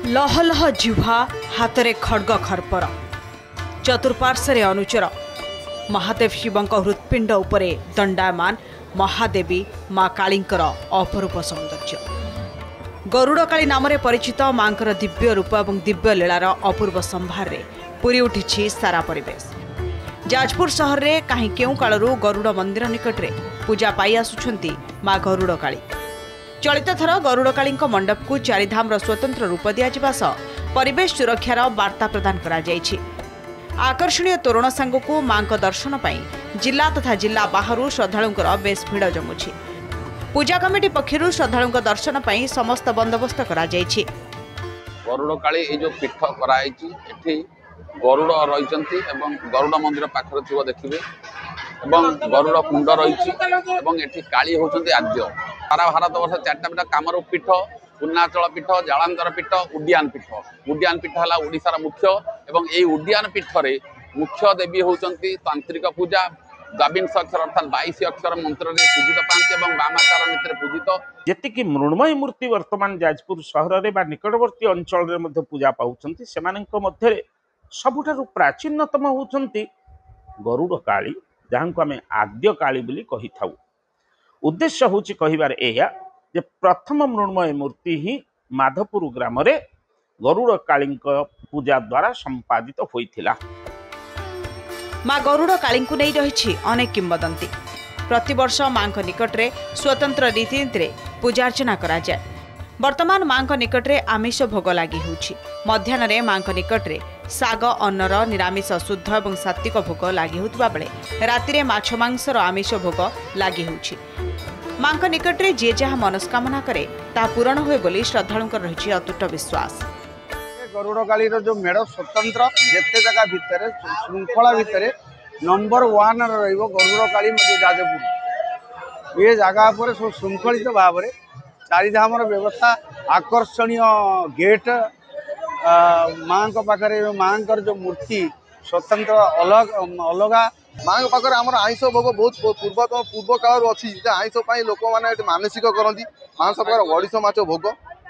लह लह जिह्वा हाथ में खड्ग खरपर चतुर्पार्श्वे अनुचर महादेव शिव हृत्पिंड उपरे दंडायमान महादेवी माँ कालींकर अपरूप सौंदर्य गरुड़काली नाम परिचित माँ दिव्य रूप और दिव्य लीलार अपूर्व संभार में पूरी उठी सारा परिवेश। जाजपुर सहर में कहीं केउ कालरू गरुड़ मंदिर निकट में पूजा पाई आसुछंती माँ गरुड़काली। चलित थर गरुड़काली मंडप को चारिधाम स्वतंत्र रूप दिया परिवेश सुरक्षार वार्ता प्रदान करा जायछि। आकर्षणीय तोरण सांगू मां दर्शन पर जिला तथा जिला बाहर श्रद्धालुंकर बेस भिड़ जमुछि। पूजा कमिटी पक्षरु श्रद्धालुंक दर्शन पर समस्त बंदोबस्त करा जायछि। गरुड़काली ए जो पीठ कराई एठी गरुड़ रही गरुड़ मंदिर पाखर थी देखिए गरुड़ कुंड रही एठी काली होती आद्य सारा भारत वर्ष चार्टा पीठ कामरू पीठ पूर्णाचल पीठ जालंधर पीठ उड्डयन पीठ है ओडिशार मुख्य एवं ये उड्डयन पीठरे मुख्य देवी होती तांत्रिक पूजा 22 अक्षर अर्थात 22 अक्षर मंत्र पूजित पांच बामाचार नीति पूजित जी मृण्मयी मूर्ति वर्तमान जाजपुर सहर में निकटवर्ती अंचल में पूजा पाँच से सबुठारु प्राचीनतम होती गरुड़ काली जहाँ को आम आद्य काली बोली कही था। उद्देश्य हूँ कहबार यह जे प्रथम मृण्मय मूर्ति ही माधपुर ग्राम रे गरुड़ काली पूजा द्वारा संपादित होइथिला। माँ गरुड़ काली को नहीं रही अनेक किंवदंती। प्रतिवर्ष मां निकट में स्वतंत्र रीतिनीति पूजार्चना करा जाए। वर्तमान मां निकट में आमिष भोग लगी होछि। मध्याह्न मां निकट में साग अन्नर निरामिष शुद्ध और सात्विक भोग लगी होता बेले राति माछ मांसर आमिष भोग लगी होछि। मां निकट में जे जहाँ मनस्कामना करे ता पूरण हुए बोली श्रद्धालुंकर रही अतुट विश्वास। गरुड़काली जो मेढ़ स्वतंत्र जिते जगह भितर श्रृंखला भितर नंबर 1 गरुड़काली जाजपुर ये जगह पर सब श्रृंखलित भाव में चारिधाम व्यवस्था आकर्षणीय गेट माँ पाखे माँ जो मूर्ति स्वतंत्र अलग अलगा माँ पाखे आम आईष भोग बहुत पूर्व काल अच्छी आईष लोक मैंने मानसिक करती मांस प्रकार गड़िश माछ भोग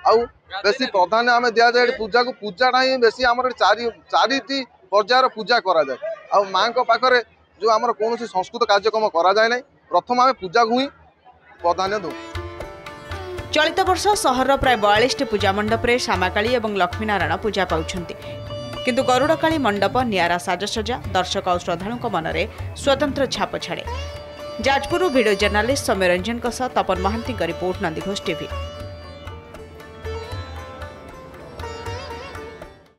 आउ बेसी प्रधान आम दि जाए पूजा को पूजाटा ही बेसी आम चारिटी पर्यायर पूजा करा जाए आ माँ पाखे जो आम कौन संस्कृत कार्यक्रम करा जाए ना प्रथम आम पूजा को ही प्राधान्य दो। चलित वर्ष सहर प्राय 42 पूजा मंडप रे श्यामाकाली और लक्ष्मीनारायण पूजा पाउछंती किंतु गरुड़काली मंडप नियारा साजसजा दर्शक और श्रद्धालुंक मनरे स्वतंत्र छाप छाड़े। जाजपुर वीडियो जर्नालिस्ट सौम्य रंजन तपन महांती रिपोर्ट नंदीघोष टीवी।